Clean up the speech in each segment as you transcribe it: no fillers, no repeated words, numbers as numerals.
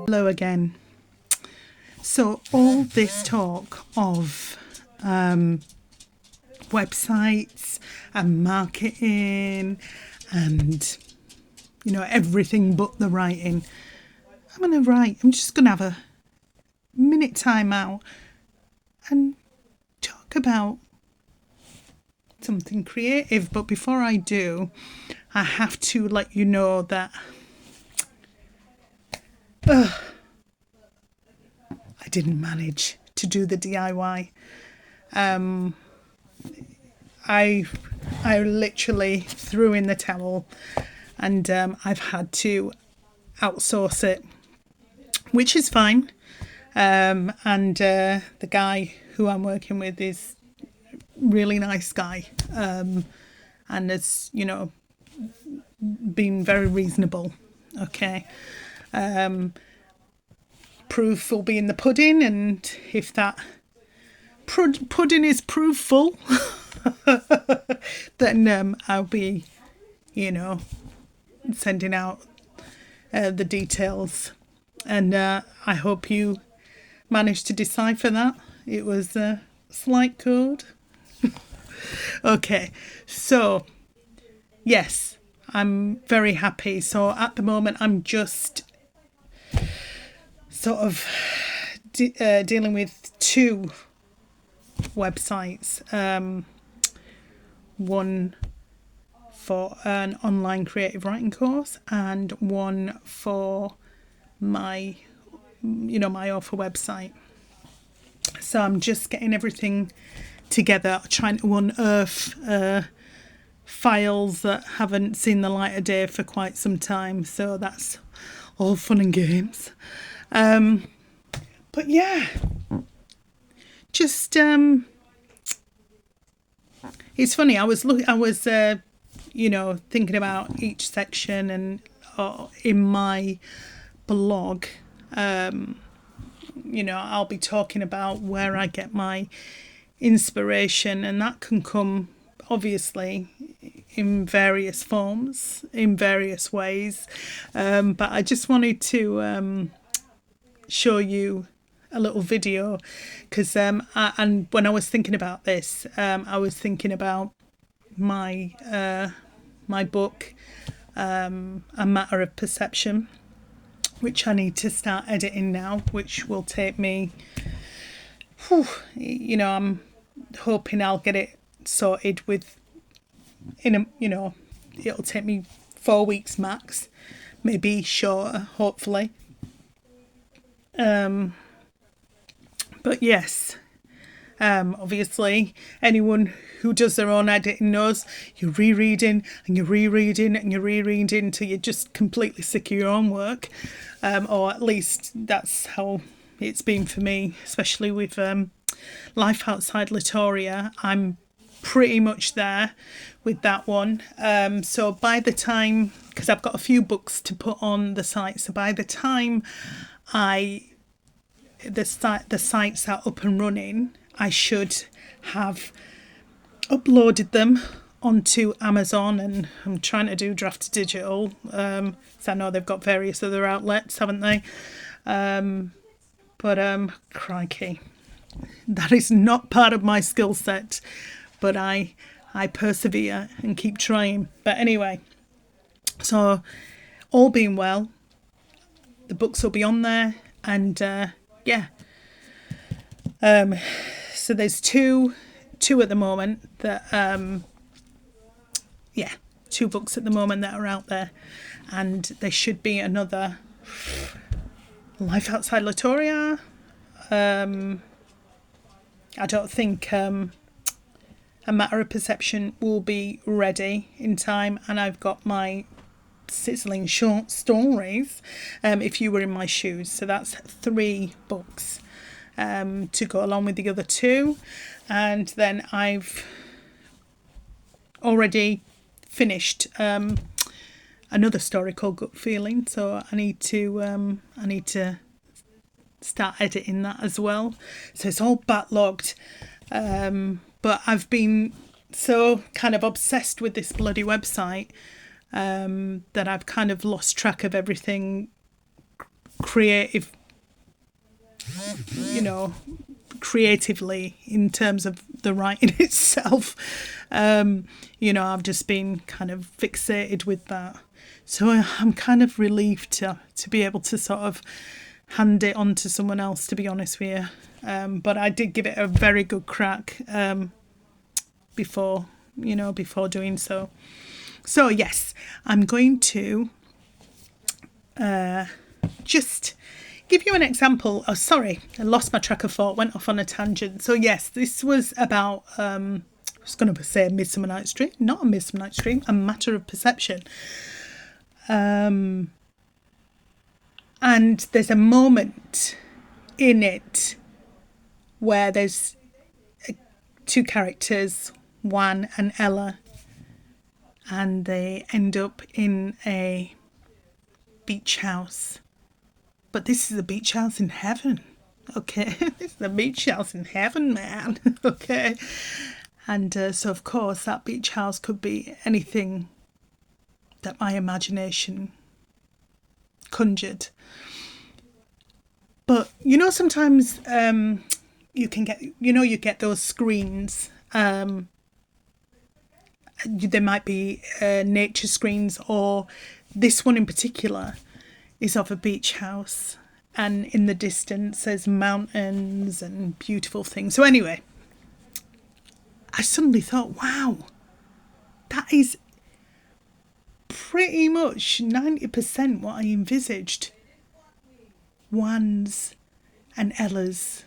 Hello again. So all this talk of websites and marketing and, you know, everything but the writing. I'm just going to have a minute time out and talk about something creative. But before I do, I have to let you know that I didn't manage to do the DIY. I literally threw in the towel, and I've had to outsource it, which is fine. And the guy who I'm working with is a really nice guy, and has, you know, been very reasonable. Okay. Proof will be in the pudding, and if that pudding is proofful, then I'll be, you know, sending out the details, and I hope you managed to decipher that. It was a slight code. Okay, so yes, I'm very happy. So at the moment I'm just sort of dealing with two websites, one for an online creative writing course and one for my author website. So I'm just getting everything together, trying to unearth files that haven't seen the light of day for quite some time. So that's all fun and games. But yeah, just it's funny. I was thinking about each section, and in my blog, I'll be talking about where I get my inspiration, and that can come obviously in various forms, in various ways. But I just wanted to show you a little video, because and when I was thinking about this, I was thinking about my book, A Matter of Perception, which I need to start editing now, which will take me, I'm hoping I'll get it sorted it'll take me 4 weeks max, maybe shorter, hopefully. But yes, obviously anyone who does their own editing knows you're rereading and you're rereading and you're rereading until you're just completely sick of your own work, or at least that's how it's been for me, especially with Life Outside Latoria. I'm pretty much there with that one. So by the time, because I've got a few books to put on the site, so by the time the sites are up and running, I should have uploaded them onto Amazon, and I'm trying to do Draft Digital, so I know they've got various other outlets, haven't they? But crikey, that is not part of my skill set, but I persevere and keep trying. But anyway, so all being well, the books will be on there, and so there's two at the moment that two books at the moment that are out there, and there should be another Life Outside Latoria. I don't think A Matter of Perception will be ready in time, and I've got my sizzling short stories, If You Were in My Shoes. So that's 3 books to go along with the other 2, and then I've already finished another story called Gut Feeling, so I need to start editing that as well. So it's all backlogged, but I've been so kind of obsessed with this bloody website that I've kind of lost track of everything creative, you know, creatively in terms of the writing itself. You know, I've just been kind of fixated with that. So I'm kind of relieved to be able to sort of hand it on to someone else, to be honest with you. But I did give it a very good crack before doing so. So yes, I'm going to just give you an example. Oh, sorry, I lost my track of thought, went off on a tangent. So yes, this was about, I was going to say Midsummer Night's Dream, not a Midsummer Night's Dream, A Matter of Perception. And there's a moment in it where there's two characters, Juan and Ella, and they end up in a beach house. But this is a beach house in heaven, okay? This is a beach house in heaven, man, okay? And so, of course, that beach house could be anything that my imagination conjured. But, you know, sometimes you can get, you get those screens. There might be nature screens, or this one in particular is of a beach house, and in the distance there's mountains and beautiful things. So anyway, I suddenly thought, wow, that is pretty much 90% what I envisaged Juan's and Ella's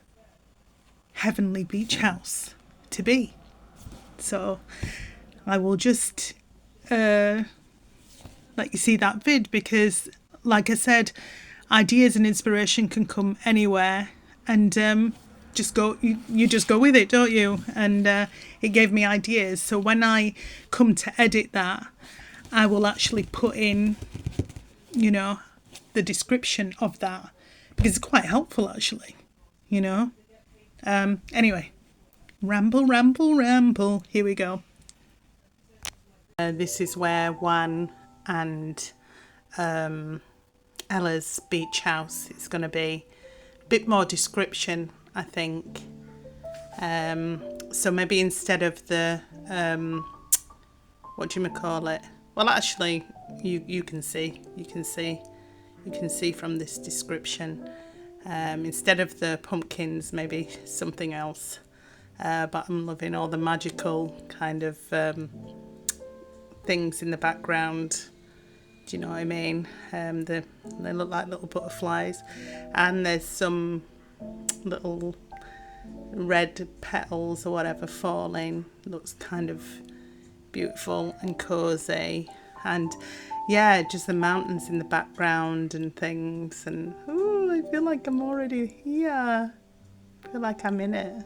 heavenly beach house to be. So I will just let you see that vid, because like I said, ideas and inspiration can come anywhere, and just go. You just go with it, don't you? And it gave me ideas. So when I come to edit that, I will actually put in, the description of that, because it's quite helpful actually. Anyway, ramble. Here we go. This is where Juan and Ella's beach house is going to be. A bit more description, I think. So maybe instead of the what do you call it? Well, actually, you can see from this description. Instead of the pumpkins, maybe something else. But I'm loving all the magical kind of things in the background. Do you know what I mean? They look like little butterflies, and there's some little red petals or whatever falling. Looks kind of beautiful and cozy, and yeah, just the mountains in the background and things. And I feel like I'm already here. I feel like I'm in it.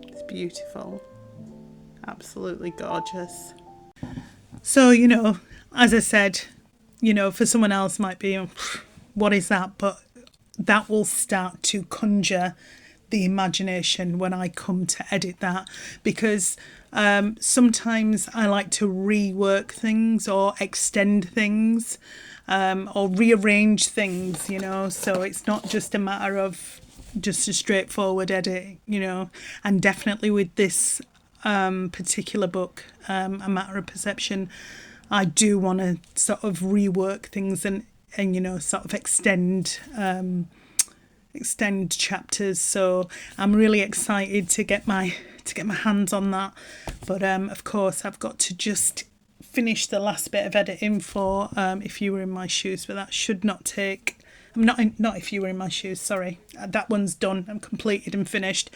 It's beautiful, absolutely gorgeous. So, as I said, for someone else might be, what is that? But that will start to conjure the imagination when I come to edit that, because sometimes I like to rework things or extend things or rearrange things, so it's not just a matter of just a straightforward edit, and definitely with this particular book, A Matter of Perception, I do want to sort of rework things and sort of extend chapters. So I'm really excited to get my hands on that. But of course, I've got to just finish the last bit of editing for If You Were in My Shoes, but that should not take. Not If You Were in My Shoes. Sorry, that one's done. I'm completed and finished.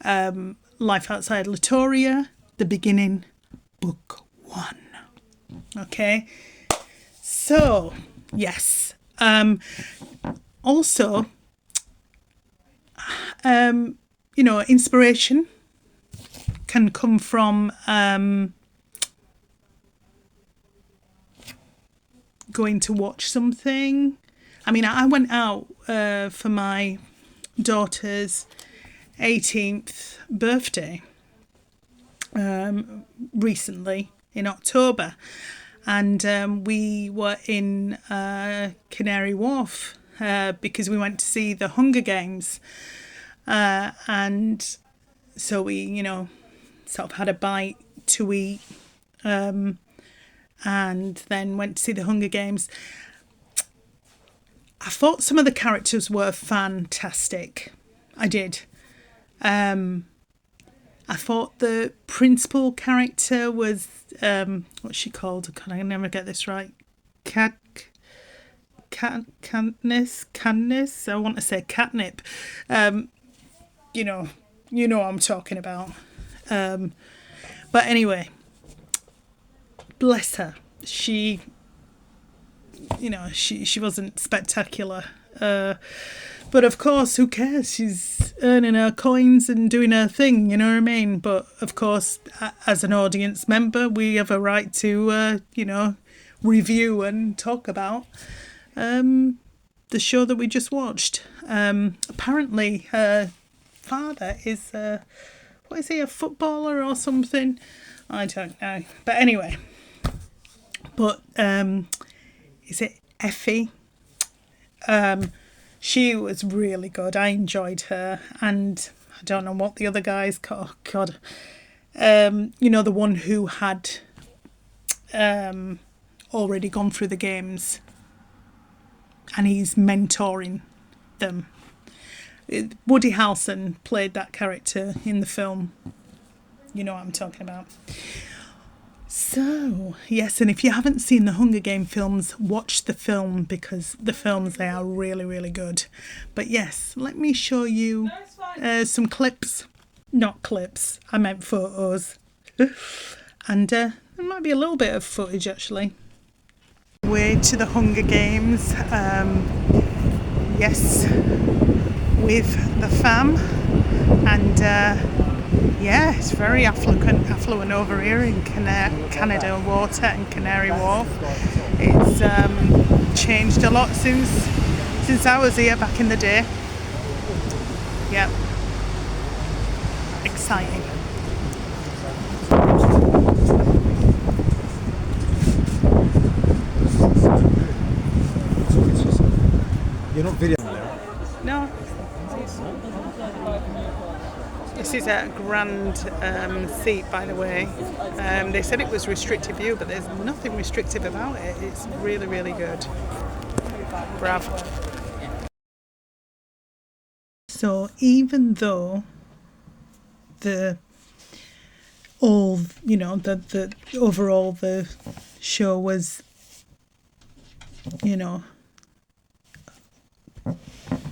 Life Outside Latoria, The Beginning, Book 1. Okay, so yes. Also, inspiration can come from going to watch something. I mean, I went out for my daughter's 18th birthday recently in October, and we were in Canary Wharf, because we went to see the Hunger Games. And so we, sort of had a bite to eat, and then went to see the Hunger Games. I thought some of the characters were fantastic. I did. I thought the principal character was, what's she called? Can I never get this right? Katniss. I want to say catnip. You know what I'm talking about. But anyway, bless her. She wasn't spectacular. But of course, who cares? She's earning her coins and doing her thing, you know what I mean? But of course, as an audience member, we have a right to, review and talk about the show that we just watched. Apparently, her father is, what is he, a footballer or something? I don't know. But anyway, is it Effie? She was really good. I enjoyed her, and I don't know what the other guys called. God, the one who had already gone through the games, and he's mentoring them. Woody Harrelson played that character in the film. You know what I'm talking about. So, yes, and if you haven't seen the Hunger Game films, watch the film, because the films, they are really, really good. But yes, let me show you some clips. Not clips, I meant photos. And there might be a little bit of footage, actually. Way to the Hunger Games. Yes, with the fam. And it's very affluent over here in Canada Water and Canary Wharf. It's changed a lot since I was here back in the day. Yep. Exciting. You're not videoing there? No. This is a grand seat, by the way. They said it was restricted view, but there's nothing restrictive about it. It's really, really good. Bravo. So even though the overall the show was,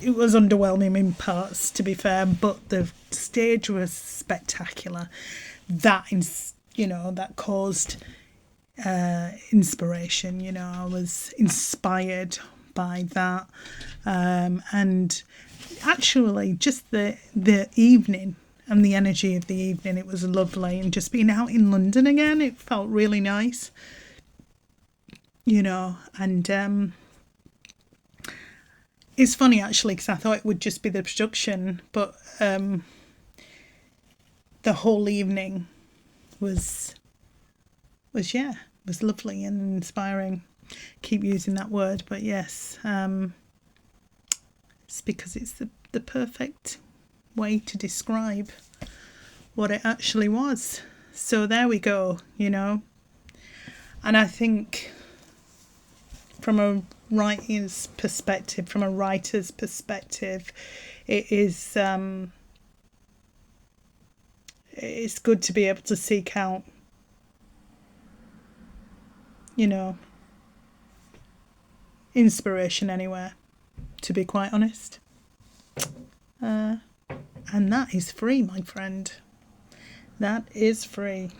it was underwhelming in parts, to be fair, but the stage was spectacular. That caused inspiration. I was inspired by that, and actually just the evening and the energy of the evening, it was lovely. And just being out in London again, it felt really nice, and it's funny, actually, because I thought it would just be the production, but the whole evening was lovely and inspiring. Keep using that word, but yes, it's because it's the perfect way to describe what it actually was. So there we go, and I think from a writer's perspective, it is it's good to be able to seek out, inspiration anywhere, to be quite honest. And that is free, my friend. That is free.